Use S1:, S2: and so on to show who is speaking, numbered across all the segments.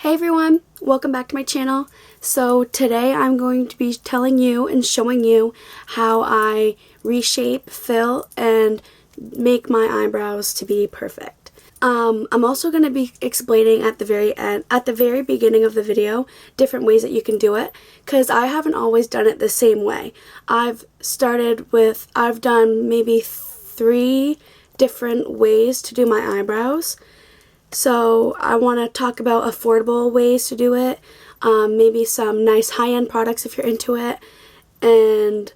S1: Hey everyone, welcome back to my channel. So today I'm going to be telling you and showing you how I reshape, fill, and make my eyebrows to be perfect. I'm also going to be explaining at the very beginning of the video, different ways that you can do it, because I haven't always done it the same way. I've done maybe 3 different ways to do my eyebrows. So I want to talk about affordable ways to do it, maybe some nice high-end products if you're into it, and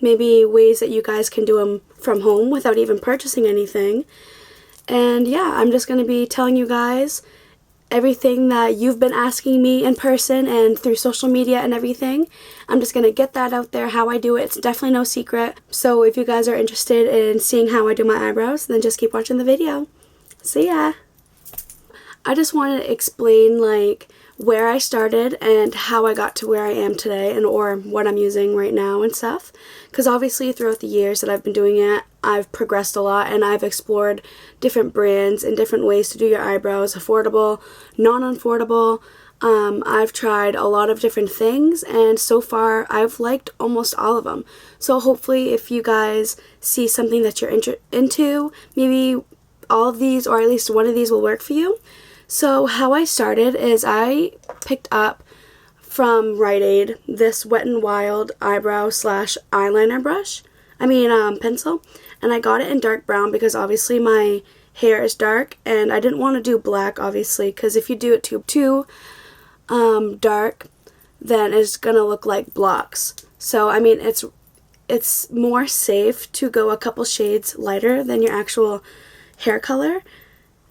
S1: maybe ways that you guys can do them from home without even purchasing anything. And yeah, I'm just going to be telling you guys everything that you've been asking me in person and through social media and everything. I'm just going to get that out there, how I do it. It's definitely no secret. So if you guys are interested in seeing how I do my eyebrows, then just keep watching the video. See ya! I just wanted to explain where I started and how I got to where I am today, and or what I'm using right now and stuff. Because obviously throughout the years that I've been doing it, I've progressed a lot and I've explored different brands and different ways to do your eyebrows, affordable, non-affordable. I've tried a lot of different things, and so far I've liked almost all of them. So hopefully if you guys see something that you're into, maybe all of these or at least one of these will work for you. So how I started is I picked up from Rite Aid this Wet n Wild eyebrow / eyeliner pencil, and I got it in dark brown because obviously my hair is dark and I didn't want to do black, obviously, because if you do it too dark, then it's gonna look like blocks. So I mean, it's more safe to go a couple shades lighter than your actual hair color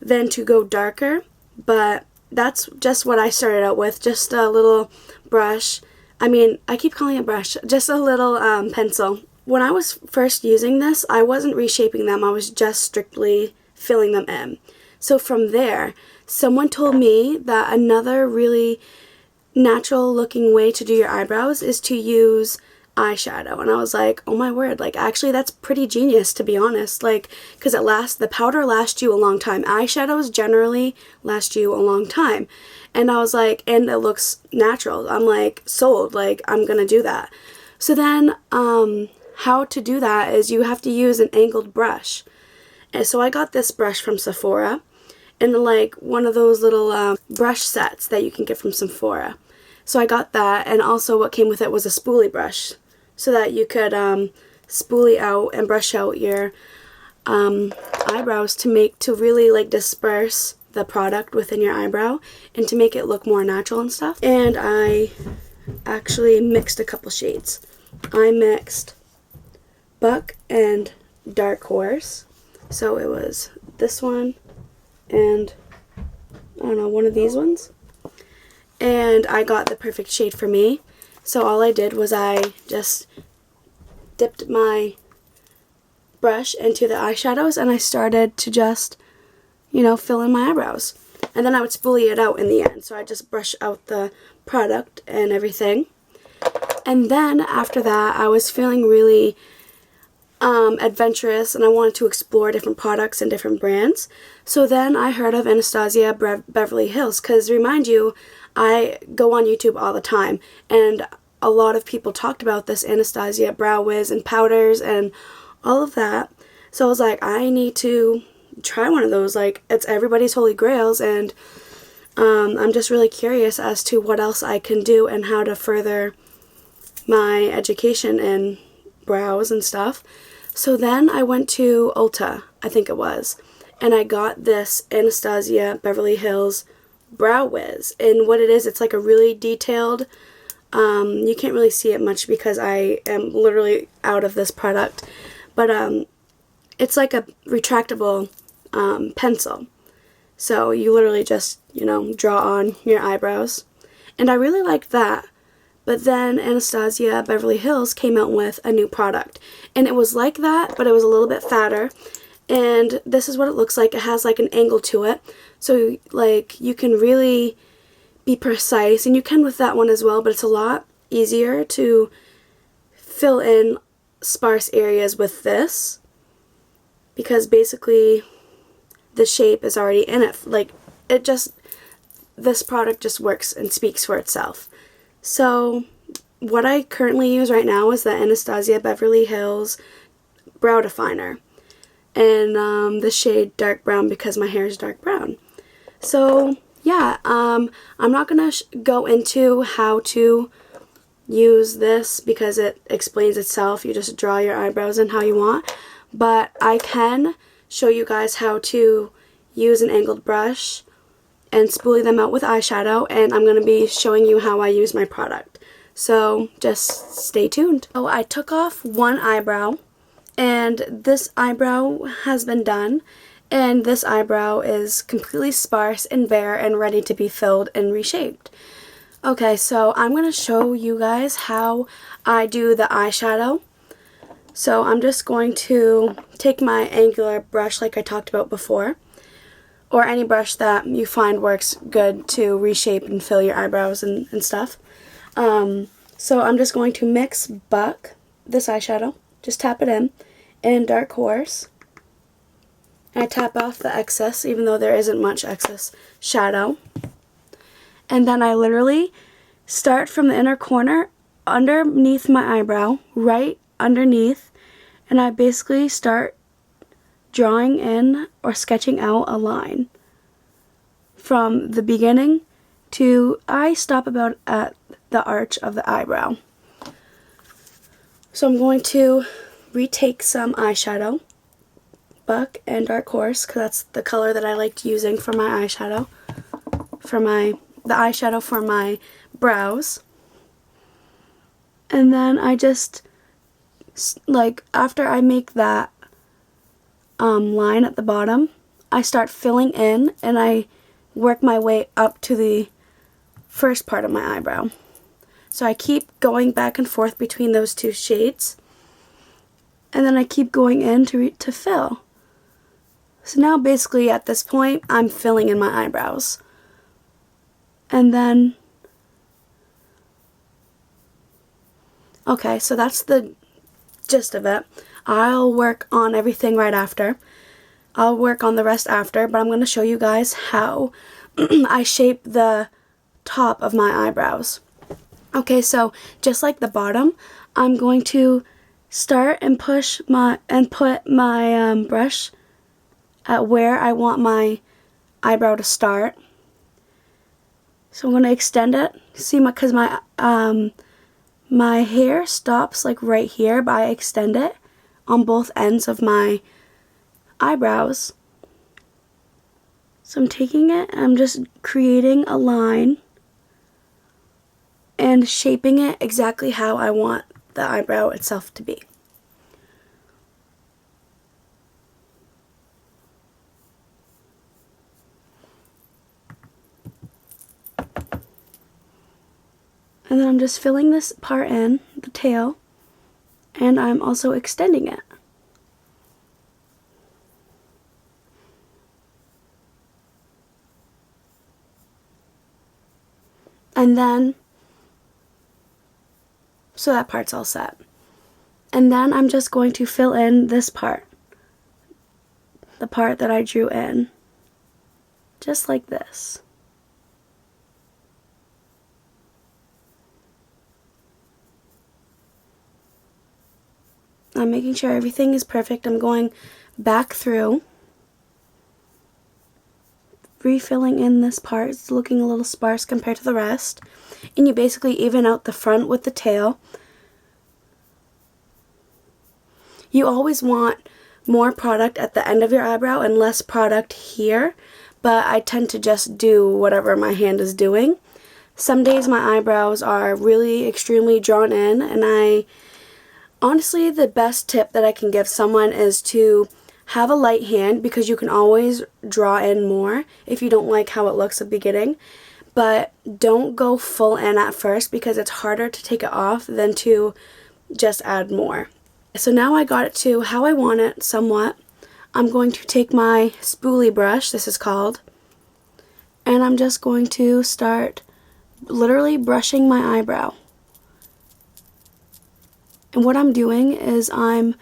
S1: than to go darker, but that's just what I started out with, just a little brush. I keep calling it brush, just a little pencil. When I was first using this, I wasn't reshaping them, I was just strictly filling them in. So from there, someone told me that another really natural looking way to do your eyebrows is to use eyeshadow, and I was like, oh my word, actually that's pretty genius, to be honest, because the powder lasts you a long time. Eyeshadows generally last you a long time, and I was like, and it looks natural. I'm like, sold, I'm gonna do that. So then how to do that is you have to use an angled brush, and so I got this brush from Sephora, and one of those little brush sets that you can get from Sephora. So I got that, and also what came with it was a spoolie brush, so that you could spoolie out and brush out your eyebrows to really disperse the product within your eyebrow and to make it look more natural and stuff. And I actually mixed a couple shades. I mixed Buck and Dark Horse. So it was this one and I don't know, one of these ones. And I got the perfect shade for me. So all I did was I just dipped my brush into the eyeshadows and I started to just, fill in my eyebrows. And then I would spoolie it out in the end. So I just brush out the product and everything. And then after that, I was feeling really adventurous and I wanted to explore different products and different brands. So then I heard of Anastasia Beverly Hills, because remind you, I go on YouTube all the time, and a lot of people talked about this Anastasia Brow Wiz and powders and all of that. So I was like, I need to try one of those. It's everybody's holy grails, and I'm just really curious as to what else I can do and how to further my education in brows and stuff. So then I went to Ulta, I think it was, and I got this Anastasia Beverly Hills Brow Wiz, and what it is, it's a really detailed, you can't really see it much because I am literally out of this product, but it's like a retractable pencil, so you literally just draw on your eyebrows, and I really liked that. But then Anastasia Beverly Hills came out with a new product, and it was like that, but it was a little bit fatter. And this is what it looks like. It has an angle to it, so you can really be precise, and you can with that one as well, but it's a lot easier to fill in sparse areas with this, because basically the shape is already in it. this product just works and speaks for itself. So what I currently use right now is the Anastasia Beverly Hills Brow Definer in the shade dark brown because my hair is dark brown. So yeah, I'm not going to go into how to use this because it explains itself. You just draw your eyebrows in how you want. But I can show you guys how to use an angled brush and spoolie them out with eyeshadow, and I'm going to be showing you how I use my product. So just stay tuned. So I took off one eyebrow, and this eyebrow has been done, and this eyebrow is completely sparse and bare and ready to be filled and reshaped. Okay, so I'm going to show you guys how I do the eyeshadow. So I'm just going to take my angular brush like I talked about before, or any brush that you find works good to reshape and fill your eyebrows and stuff. So I'm just going to mix Buck, this eyeshadow, just tap it in Dark Horse. And I tap off the excess, even though there isn't much excess shadow. And then I literally start from the inner corner underneath my eyebrow, right underneath, and I basically start drawing in or sketching out a line from the beginning to I stop about at the arch of the eyebrow. So I'm going to retake some eyeshadow, Buck and Dark Horse, because that's the color that I liked using for my eyeshadow, the eyeshadow for my brows. And then I just, like, after I make that line at the bottom, I start filling in and I work my way up to the first part of my eyebrow. So I keep going back and forth between those two shades, and then I keep going in to fill. So now basically at this point I'm filling in my eyebrows. And then, okay, so that's the gist of it. I'll work on everything right after. I'll work on the rest after, but I'm going to show you guys how I shape the top of my eyebrows. Okay, so just like the bottom, I'm going to start and put my brush at where I want my eyebrow to start. So I'm going to extend it. See, because my hair stops like right here, but I extend it on both ends of my eyebrows. So I'm taking it and I'm just creating a line and shaping it exactly how I want the eyebrow itself to be. And then I'm just filling this part in, the tail, and I'm also extending it. And then, so that part's all set. And then I'm just going to fill in this part, the part that I drew in, just like this. I'm making sure everything is perfect. I'm going back through, refilling in this part. It's looking a little sparse compared to the rest. And you basically even out the front with the tail. You always want more product at the end of your eyebrow and less product here, but I tend to just do whatever my hand is doing. Some days my eyebrows are really extremely drawn in, and honestly, the best tip that I can give someone is to have a light hand, because you can always draw in more if you don't like how it looks at the beginning. But don't go full in at first, because it's harder to take it off than to just add more. So now I got it to how I want it somewhat. I'm going to take my spoolie brush, this is called, and I'm just going to start literally brushing my eyebrow. And what I'm doing is I'm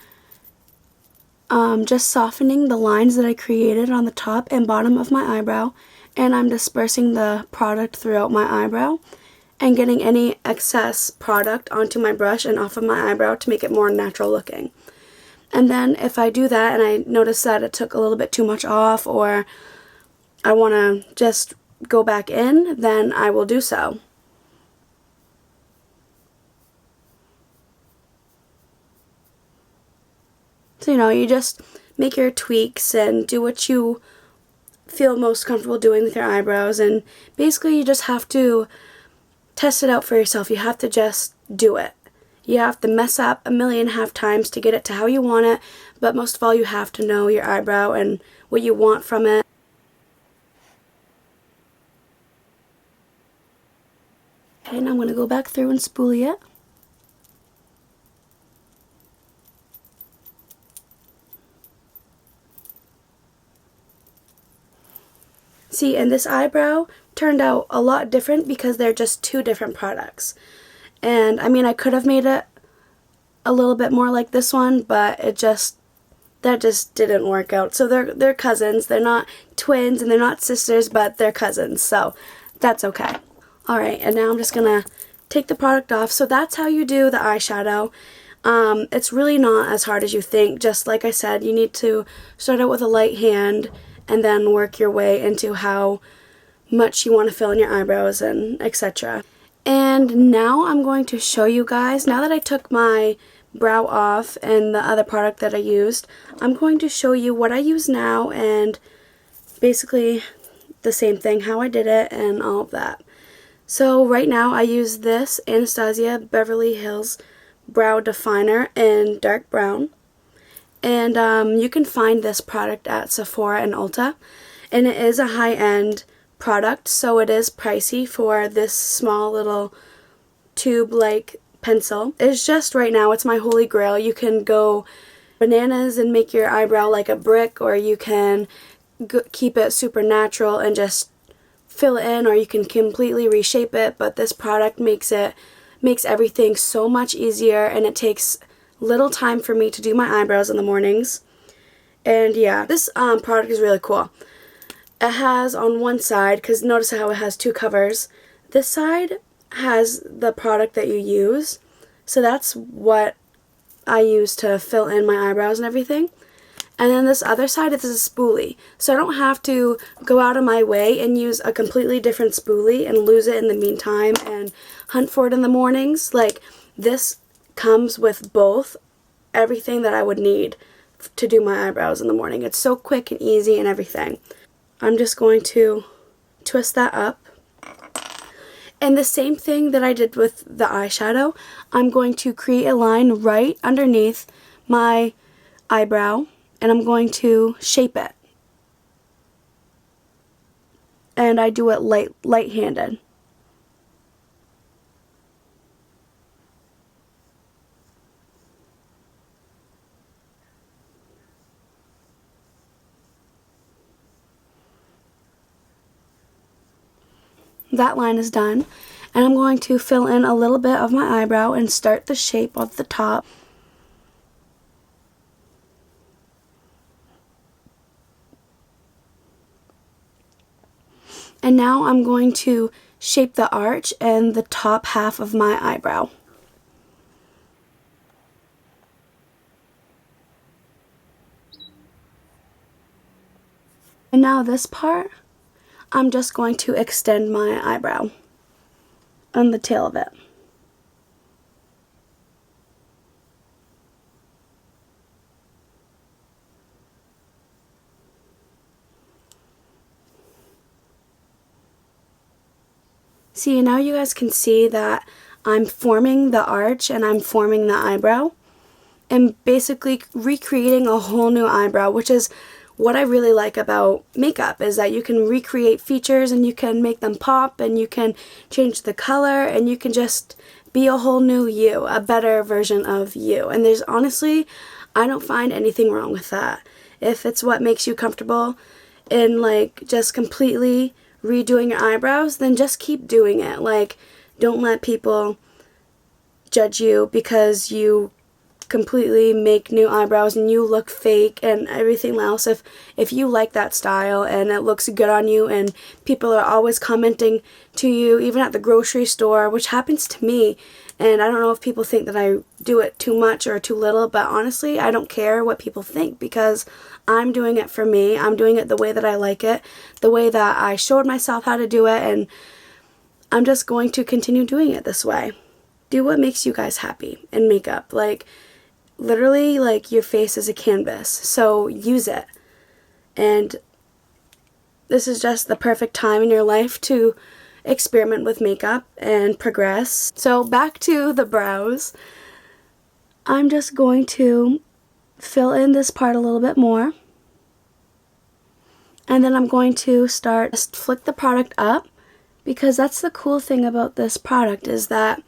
S1: just softening the lines that I created on the top and bottom of my eyebrow, and I'm dispersing the product throughout my eyebrow and getting any excess product onto my brush and off of my eyebrow to make it more natural looking. And then if I do that and I notice that it took a little bit too much off, or I want to just go back in, then I will do so. So, you just make your tweaks and do what you feel most comfortable doing with your eyebrows, and basically you just have to test it out for yourself. You have to just do it. You have to mess up 1,000,000 times to get it to how you want it, but most of all you have to know your eyebrow and what you want from it. Okay, and I'm going to go back through and spoolie it. See, and this eyebrow turned out a lot different because they're just two different products. And I mean, I could have made it a little bit more like this one, but that just didn't work out. So they're cousins. They're not twins and they're not sisters, but they're cousins. So that's okay. Alright, and now I'm just gonna take the product off. So that's how you do the eyeshadow. It's really not as hard as you think. Just like I said, you need to start out with a light hand and then work your way into how much you want to fill in your eyebrows and etc. And now I'm going to show you guys, now that I took my brow off and the other product that I used, I'm going to show you what I use now and basically the same thing, how I did it and all of that. So right now I use this Anastasia Beverly Hills Brow Definer in dark brown. And you can find this product at Sephora and Ulta. And it is a high-end product, so it is pricey for this small little tube-like pencil. It's just, right now, it's my holy grail. You can go bananas and make your eyebrow like a brick, or you can keep it super natural and just fill it in, or you can completely reshape it. But this product makes everything so much easier, and it takes little time for me to do my eyebrows in the mornings. And yeah, this product is really cool. It has on one side, because notice how it has two covers, this side has the product that you use, so that's what I use to fill in my eyebrows and everything. And then this other side is a spoolie, so I don't have to go out of my way and use a completely different spoolie and lose it in the meantime and hunt for it in the mornings. Like, this comes with both, everything that I would need to do my eyebrows in the morning. It's so quick and easy and everything. I'm just going to twist that up. And the same thing that I did with the eyeshadow, I'm going to create a line right underneath my eyebrow, and I'm going to shape it. And I do it light-handed. That line is done, and I'm going to fill in a little bit of my eyebrow and start the shape of the top. And now I'm going to shape the arch and the top half of my eyebrow. And now this part, I'm just going to extend my eyebrow on the tail of it. See, now you guys can see that I'm forming the arch and I'm forming the eyebrow and basically recreating a whole new eyebrow, which is what I really like about makeup, is that you can recreate features and you can make them pop and you can change the color and you can just be a whole new you, a better version of you. And there's honestly, I don't find anything wrong with that. If it's what makes you comfortable in like just completely redoing your eyebrows, then just keep doing it. Like, don't let people judge you because you completely make new eyebrows and you look fake and everything else. If you like that style and it looks good on you and people are always commenting to you, even at the grocery store, which happens to me, and I don't know if people think that I do it too much or too little, but honestly, I don't care what people think because I'm doing it for me. I'm doing it the way that I like it, the way that I showed myself how to do it, and I'm just going to continue doing it this way. Do what makes you guys happy in makeup. Like, literally, like, your face is a canvas, so use it. And this is just the perfect time in your life to experiment with makeup and progress. So back to the brows. I'm just going to fill in this part a little bit more. And then I'm going to just flick the product up, because that's the cool thing about this product is that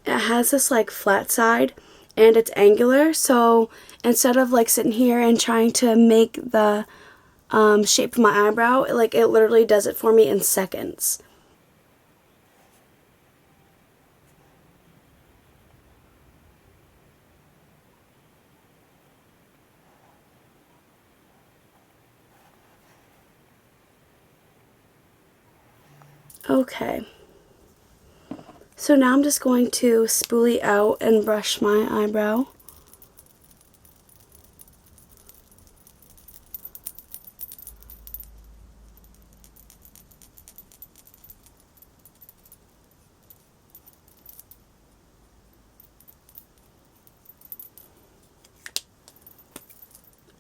S1: it has this like flat side and it's angular, so instead of like sitting here and trying to make the shape of my eyebrow, like it literally does it for me in seconds. Okay. So now I'm just going to spoolie out and brush my eyebrow.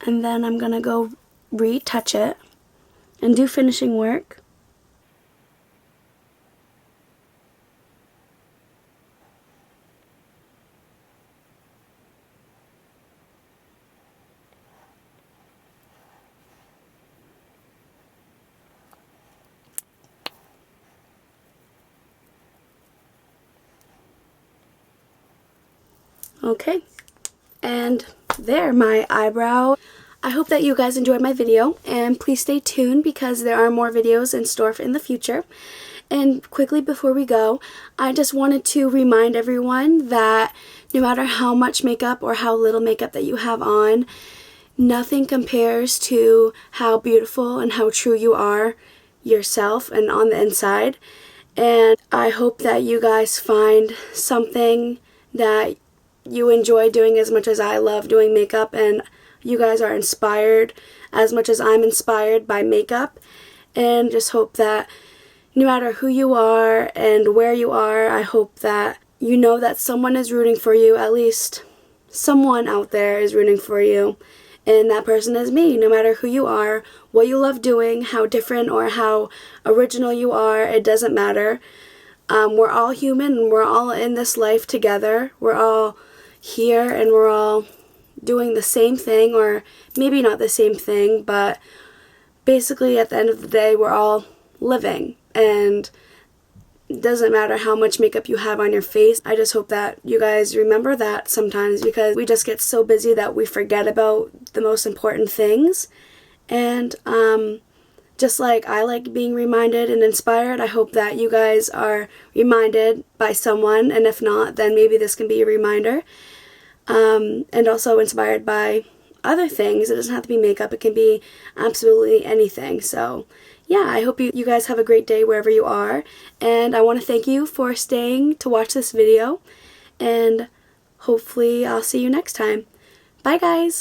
S1: And then I'm gonna go retouch it and do finishing work. Okay, and there, my eyebrow. I hope that you guys enjoyed my video, and please stay tuned because there are more videos in store in the future. And quickly before we go, I just wanted to remind everyone that no matter how much makeup or how little makeup that you have on, nothing compares to how beautiful and how true you are yourself and on the inside. And I hope that you guys find something that you enjoy doing as much as I love doing makeup, and you guys are inspired as much as I'm inspired by makeup. And just hope that no matter who you are and where you are, I hope that you know that someone is rooting for you. At least someone out there is rooting for you, and that person is me. No matter who you are, what you love doing, how different or how original you are, it doesn't matter. We're all human and we're all in this life together. We're all here and we're all doing the same thing, or maybe not the same thing, but basically at the end of the day we're all living, and it doesn't matter how much makeup you have on your face. I just hope that you guys remember that sometimes, because we just get so busy that we forget about the most important things. And just like I like being reminded and inspired, I hope that you guys are reminded by someone, and if not, then maybe this can be a reminder. And also inspired by other things. It doesn't have to be makeup, it can be absolutely anything. So yeah, I hope you guys have a great day wherever you are, and I want to thank you for staying to watch this video, and hopefully I'll see you next time. Bye guys!